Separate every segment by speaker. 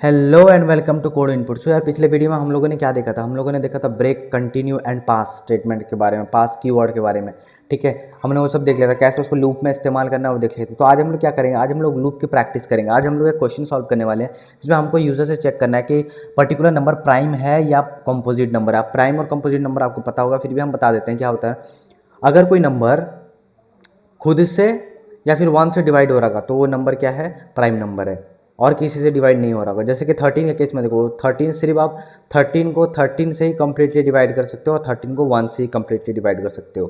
Speaker 1: Hello and welcome to code input. So यार पिछले video में हम लोगों ने क्या देखा था? हम लोगों ने देखा था break, continue and pass statement के बारे में, पास कीवर्ड के बारे में। ठीक है, हमने वो सब देख लिया था, कैसे उसको लूप में इस्तेमाल करना है वो देख लिए थे। तो आज हम लोग क्या करेंगे? आज हम लोग लूप की प्रैक्टिस करेंगे। आज हम लोग एक क्वेश्चन सॉल्व करने वाले हैं जिसमें हमको यूजर से चेक करना है कि पर्टिकुलर नंबर प्राइम है या कंपोजिट नंबर है। प्राइम और कंपोजिट नंबर आपको पता होगा, फिर भी हम बता देते हैं क्या होता है। अगर कोई नंबर खुद से या फिर 1 से डिवाइड हो रहा होगा तो वो नंबर क्या है? प्राइम नंबर है। और किसी से डिवाइड नहीं हो रहा होगा, जैसे कि 13 के केस में देखो, 13 सिर्फ आप 13 को 13 से ही कम्प्लीटली डिवाइड कर सकते हो और 13 को 1 से ही कम्प्लीटली डिवाइड कर सकते हो।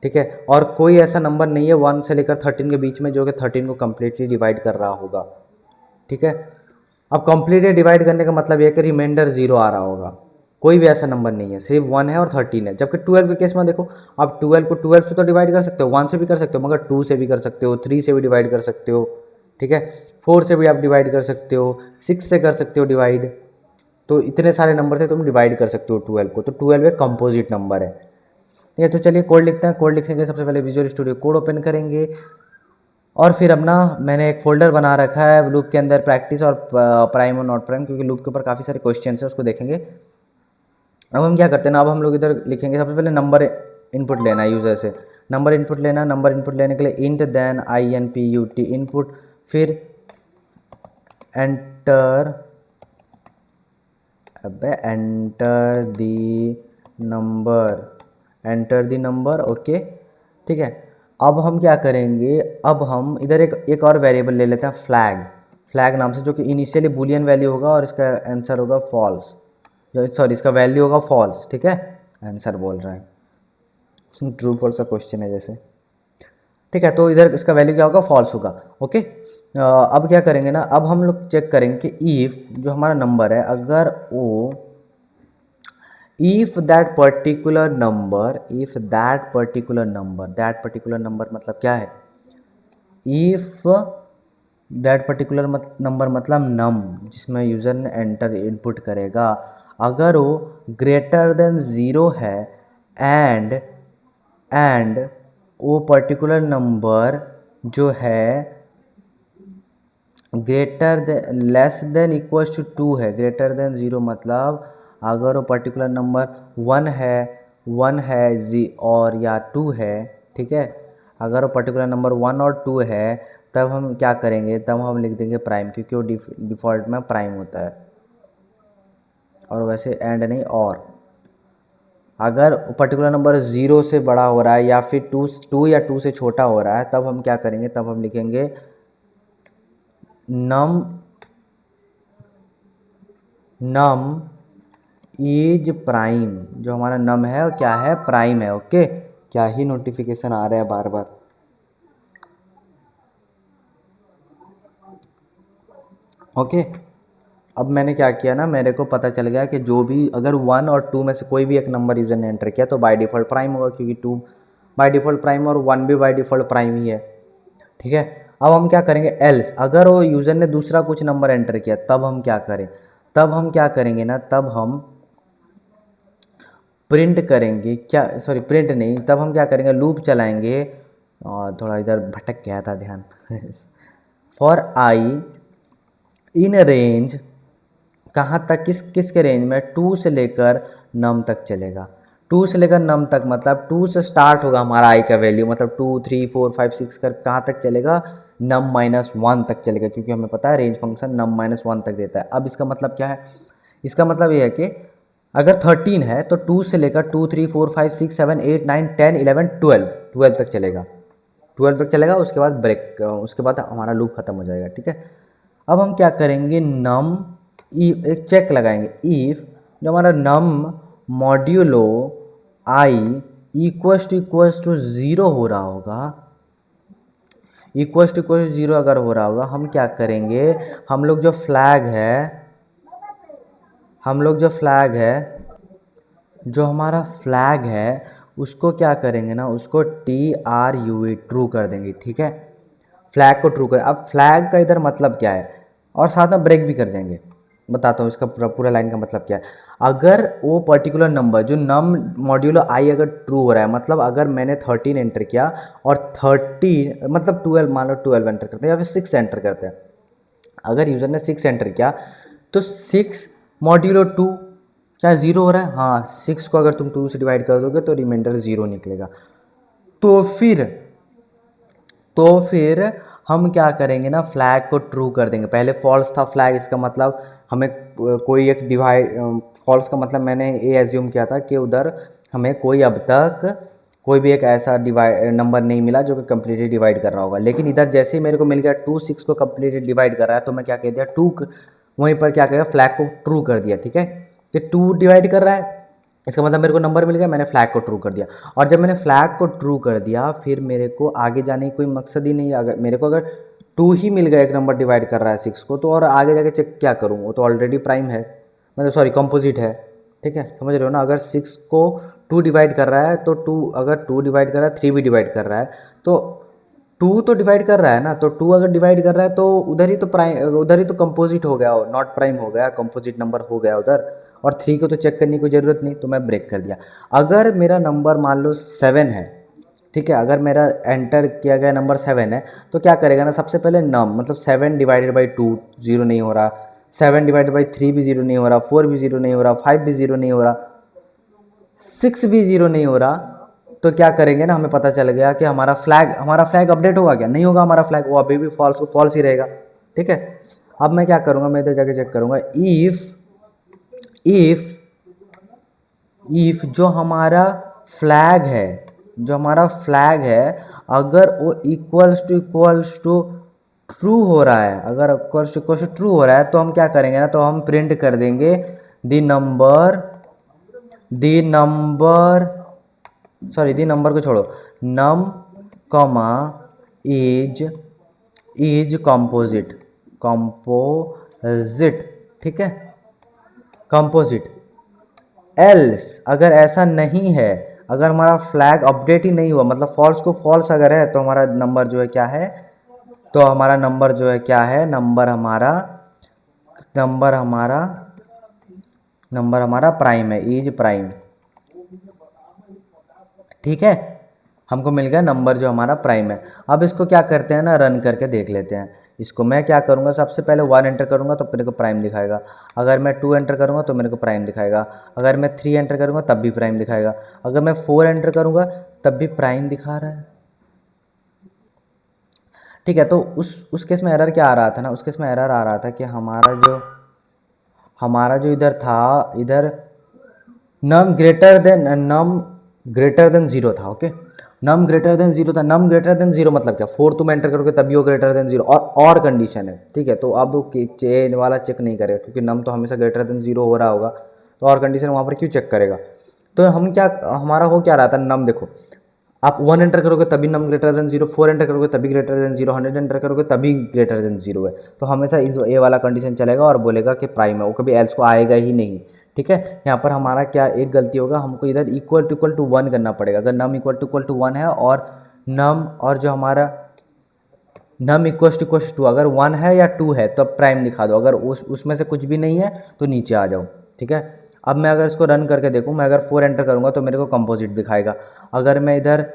Speaker 1: ठीक है, और कोई ऐसा नंबर नहीं है 1 से लेकर 13 के बीच में जो कि 13 को कम्प्लीटली डिवाइड कर रहा होगा। ठीक है, अब कम्प्लीटली डिवाइड करने का मतलब यह है कि रिमाइंडर 0 आ रहा होगा। कोई भी ऐसा नंबर नहीं है, सिर्फ 1 है और 13 है। जबकि 12 के केस में देखो, आप 12 को 12 से तो डिवाइड कर सकते हो, 1 से भी कर सकते हो, मगर 2 से भी कर सकते हो, 3 से भी डिवाइड कर सकते हो। ठीक है, 4 से भी आप डिवाइड कर सकते हो, 6 से कर सकते हो डिवाइड। तो इतने सारे नंबर से तुम डिवाइड कर सकते हो 12 को। तो 12 एक कंपोजिट नंबर है। ठीक है, तो चलिए कोड लिखते हैं। कोड लिखने के सबसे पहले विजुअल स्टूडियो कोड ओपन करेंगे और फिर अपना मैंने एक फोल्डर बना रखा है लूप के अंदर, प्रैक्टिस और प्राइम और नॉट प्राइम, क्योंकि लूप के ऊपर काफ़ी सारे क्वेश्चन है, उसको देखेंगे। अब हम क्या करते हैं ना, अब हम लोग इधर लिखेंगे सबसे पहले नंबर इनपुट लेना है यूज़र से। नंबर इनपुट लेना, नंबर इनपुट लेने के लिए इंट देन INPUT इनपुट, फिर एंटर, अबे enter the number, enter the number. Okay, ठीक है। अब हम क्या करेंगे, अब हम इधर एक और वेरिएबल ले लेते हैं, फ्लैग, फ्लैग नाम से, जो कि इनिशियली बूलियन वैल्यू होगा और इसका आंसर होगा फॉल्स, सॉरी इसका वैल्यू होगा फॉल्स। ठीक है, आंसर बोल रहा है, ट्रू फॉल्स का क्वेश्चन है जैसे। ठीक है, तो इधर इसका वैल्यू क्या होगा? फॉल्स होगा। ओके, अब क्या करेंगे ना, अब हम लोग चेक करेंगे कि इफ़ जो हमारा नंबर है, अगर वो if that particular number, if that particular number, that particular number मतलब क्या है? if that particular नंबर मतलब नम, जिसमें यूज़र ने एंटर इनपुट करेगा, अगर वो ग्रेटर देन ज़ीरो है एंड वो पर्टिकुलर नंबर जो है greater than less than equals to 2 है। ग्रेटर देन ज़ीरो मतलब अगर वो पर्टिकुलर नंबर 1 है जी और या 2 है। ठीक है, अगर वो पर्टिकुलर नंबर 1 और 2 है तब हम क्या करेंगे, तब हम लिख देंगे प्राइम, क्योंकि वो डिफ़ॉल्ट में प्राइम होता है, और वैसे एंड नहीं। और अगर पर्टिकुलर नंबर 0 से बड़ा हो रहा है या फिर 2 या 2 से छोटा हो रहा है, तब हम क्या करेंगे, तब हम लिखेंगे नम नम इज प्राइम। जो हमारा नम है वो क्या है? प्राइम है। ओके, क्या ही नोटिफिकेशन आ रहा है बार बार। ओके, अब मैंने क्या किया ना, मेरे को पता चल गया कि जो भी अगर 1 और 2 में से कोई भी एक नंबर यूज़र ने एंटर किया तो बाय डिफ़ॉल्ट प्राइम होगा, क्योंकि 2 बाय डिफ़ॉल्ट प्राइम और 1 भी बाय डिफ़ॉल्ट प्राइम ही है। ठीक है, अब हम क्या करेंगे, एल्स अगर वो यूज़र ने दूसरा कुछ नंबर एंटर किया तब हम क्या करें, तब हम क्या करेंगे ना, तब हम प्रिंट करेंगे, क्या सॉरी प्रिंट नहीं, तब हम क्या करेंगे, लूप चलाएंगे। और थोड़ा इधर भटक गया था ध्यान। फॉर आई इन रेंज, कहाँ तक, किसके रेंज में? 2 से लेकर नम तक चलेगा। 2 से लेकर नम तक मतलब 2 से स्टार्ट होगा हमारा आई का वैल्यू, मतलब 2 3 4 5 6 कर कहाँ तक चलेगा? नम -1 तक चलेगा, क्योंकि हमें पता है रेंज फंक्शन नम -1 तक देता है। अब इसका मतलब क्या है? इसका मतलब ये है कि अगर 13 है तो 2 से लेकर 2 3 4 5 6 7 8 9 10 11 12 तक चलेगा। 12 तक चलेगा, उसके बाद ब्रेक, उसके बाद हमारा लूप खत्म हो जाएगा। ठीक है, अब हम क्या करेंगे, नम एक चेक लगाएंगे, इफ़ जो हमारा num modulo i equals to zero हो रहा होगा, इक्वल्स टू ज़ीरो अगर हो रहा होगा, हम क्या करेंगे, हम लोग जो फ्लैग है, हम लोग जो फ्लैग है, जो हमारा फ्लैग है उसको क्या करेंगे ना, उसको TRUE ट्रू कर देंगे। ठीक है, फ्लैग को ट्रू कर। अब फ्लैग का इधर मतलब क्या है, और साथ में ब्रेक भी कर जाएंगे। बताता हूँ इसका पूरा लाइन का मतलब क्या है। अगर वो पर्टिकुलर नंबर जो नम मॉड्यूलो आई अगर ट्रू हो रहा है, मतलब अगर मैंने 13 एंटर किया और 13 मतलब 12, मान लो 12 एंटर करते हैं या फिर 6 एंटर करते हैं, अगर यूज़र ने 6 एंटर किया तो 6 मॉड्यूलो 2 क्या 0 हो रहा है? हाँ, 6 को अगर तुम 2 से डिवाइड कर दोगे तो रिमाइंडर 0 निकलेगा। तो फिर हम क्या करेंगे ना, फ्लैग को ट्रू कर देंगे। पहले फॉल्स था फ्लैग, इसका मतलब हमें कोई एक डिवाइड, फॉल्स का मतलब मैंने ये एज्यूम किया था कि उधर हमें कोई अब तक कोई भी एक ऐसा डिवाइड नंबर नहीं मिला जो कि कम्प्लीटली डिवाइड कर रहा होगा। लेकिन इधर जैसे ही मेरे को मिल गया 2 6 को कम्प्लीटली डिवाइड कर रहा है, तो मैं क्या कह दिया, 2 वहीं पर क्या करेगा, फ्लैग को ट्रू कर दिया। ठीक है, कि 2 डिवाइड कर रहा है, इसका मतलब मेरे को नंबर मिल गया, मैंने फ्लैग को ट्रू कर दिया। और जब मैंने फ्लैग को ट्रू कर दिया, फिर मेरे को आगे जाने की कोई मकसद ही नहीं है। अगर मेरे को अगर 2 ही मिल गया, एक नंबर डिवाइड कर रहा है 6 को, तो और आगे जाके चेक क्या करूँ, वो तो ऑलरेडी प्राइम है, मतलब सॉरी कंपोजिट है। ठीक है, समझ रहे हो ना। अगर 6 को 2 डिवाइड कर रहा है तो 2, अगर 2 डिवाइड कर रहा है 3 भी डिवाइड कर रहा है, तो 2 तो डिवाइड कर रहा है ना, तो 2 अगर डिवाइड कर रहा है तो उधर ही तो प्राइम, उधर ही तो कंपोजिट हो गया, नॉट प्राइम हो गया, कंपोजिट नंबर हो गया उधर। और 3 को तो चेक करने की कोई ज़रूरत नहीं, तो मैं ब्रेक कर दिया। अगर मेरा नंबर मान लो 7 है, ठीक है, अगर मेरा एंटर किया गया नंबर 7 है, तो क्या करेगा ना, सबसे पहले नम मतलब 7 डिवाइडेड बाई 2 0 नहीं हो रहा, 7 डिवाइडेड बाई 3 भी 0 नहीं हो रहा, 4 भी 0 नहीं हो रहा, 5 भी 0 नहीं हो रहा, 6 भी 0 नहीं हो रहा। तो क्या करेंगे ना, हमें पता चल गया कि हमारा फ्लैग अपडेट होगा क्या? नहीं होगा, हमारा फ्लैग वो अभी भी फॉल्स को फॉल्स ही रहेगा। ठीक है, अब मैं क्या करूँगा, मैं इधर जाके चेक करूँगा, इफ जो हमारा फ्लैग है, अगर वो इक्वल्स टू ट्रू हो रहा है, अगर इक्वल्स टू ट्रू हो रहा है, तो हम क्या करेंगे ना, तो हम प्रिंट कर देंगे दी नंबर को छोड़ो, नम कॉमा इज कंपोजिट, ठीक है, कंपोजिट। एल्स अगर ऐसा नहीं है, अगर हमारा फ्लैग अपडेट ही नहीं हुआ, मतलब फॉल्स को फॉल्स अगर है, तो हमारा नंबर जो है क्या है, तो हमारा नंबर जो है क्या है, नंबर हमारा प्राइम है, इज प्राइम। ठीक है, हमको मिल गया नंबर जो हमारा प्राइम है। अब इसको क्या करते हैं ना, रन करके देख लेते हैं। इसको मैं क्या करूँगा, सबसे पहले 1 एंटर करूँगा तो मेरे को प्राइम दिखाएगा, अगर मैं 2 एंटर करूँगा तो मेरे को प्राइम दिखाएगा, अगर मैं 3 एंटर करूँगा तब भी प्राइम दिखाएगा, अगर मैं 4 एंटर करूँगा तब भी प्राइम दिखा रहा है। ठीक है, तो उस केस में एरर क्या आ रहा था ना, उस केस में एरर आ रहा था कि हमारा जो इधर था, इधर नम ग्रेटर देन 0 था। ओके, नम ग्रेटर देन 0 था। नम ग्रेटर देन 0 मतलब क्या, 4 तुम एंटर करोगे तभी वो ग्रेटर देन 0, और कंडीशन है। ठीक है, तो अब चेन वाला चेक नहीं करेगा, क्योंकि नम तो हमेशा ग्रेटर देन 0 हो रहा होगा, तो और कंडीशन वहाँ पर क्यों चेक करेगा। तो हम क्या, हमारा हो क्या रहा था, नम देखो, आप 1 एंटर करोगे तभी नम ग्रेटर देन 0, 4 एंटर करोगे तभी ग्रेटर देन 0, 100 एंटर करोगे तभी ग्रेटर देन 0 है। तो हमेशा इस ए वाला कंडीशन चलेगा और बोलेगा कि प्राइम है, वो कभी एल्स को आएगा ही नहीं। ठीक है, यहाँ पर हमारा क्या एक गलती होगा, हमको इधर इक्वल टू 1 करना पड़ेगा। अगर नम इक्वल टू 1 है और जो हमारा नम इक्वल टू अगर 1 है या 2 है तो प्राइम दिखा दो, अगर उसमें से कुछ भी नहीं है तो नीचे आ जाओ। ठीक है, अब मैं अगर इसको रन करके देखूँ, मैं अगर 4 एंटर करूँगा तो मेरे को कंपोजिट दिखाएगा, अगर मैं इधर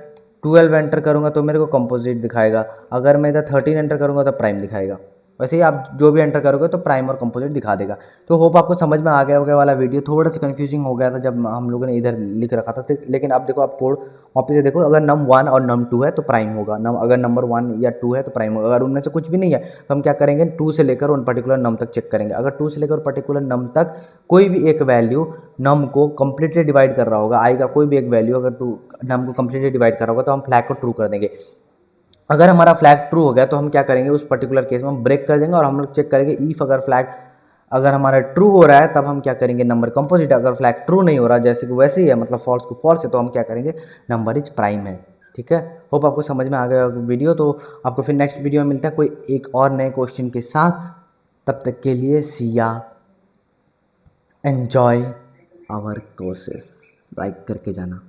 Speaker 1: 12 एंटर करूँगा तो मेरे को कंपोजिट दिखाएगा, अगर मैं इधर 13 एंटर करूँगा तो प्राइम दिखाएगा। वैसे ही आप जो भी एंटर करोगे तो प्राइम और कंपोजिट दिखा देगा। तो होप आपको समझ में आ गया होगा वाला वीडियो। थोड़ा सा कंफ्यूजिंग हो गया था जब हम लोगों ने इधर लिख रखा था, लेकिन अब देखो, आप कोड वापस से देखो, अगर नम 1 और नम 2 है तो प्राइम होगा, अगर नंबर 1 या 2 है तो प्राइम होगा। अगर उनमें से कुछ भी नहीं है तो हम क्या करेंगे, 2 से लेकर उन पर्टिकुलर नम तक चेक करेंगे। अगर 2 से लेकर पर्टिकुलर नम तक कोई भी एक वैल्यू नम को कंप्लीटली डिवाइड कर रहा होगा, आएगा कोई भी एक वैल्यू, अगर 2 नम को कंप्लीटली डिवाइड कर रहा होगा तो हम फ्लैग को ट्रू कर देंगे। अगर हमारा फ्लैग ट्रू हो गया तो हम क्या करेंगे, उस पर्टिकुलर केस में हम ब्रेक कर देंगे और हम लोग चेक करेंगे इफ अगर फ्लैग अगर हमारा ट्रू हो रहा है तब हम क्या करेंगे, नंबर कंपोजिट। अगर फ्लैग ट्रू नहीं हो रहा, जैसे कि वैसे ही है, मतलब फॉल्स को फॉल्स है, तो हम क्या करेंगे, नंबर इज प्राइम है। ठीक है, होप आपको समझ में आ गया वीडियो। तो आपको फिर नेक्स्ट वीडियो में मिलता है कोई एक और नए क्वेश्चन के साथ। तब तक के लिए see ya, enjoy our courses, like करके जाना।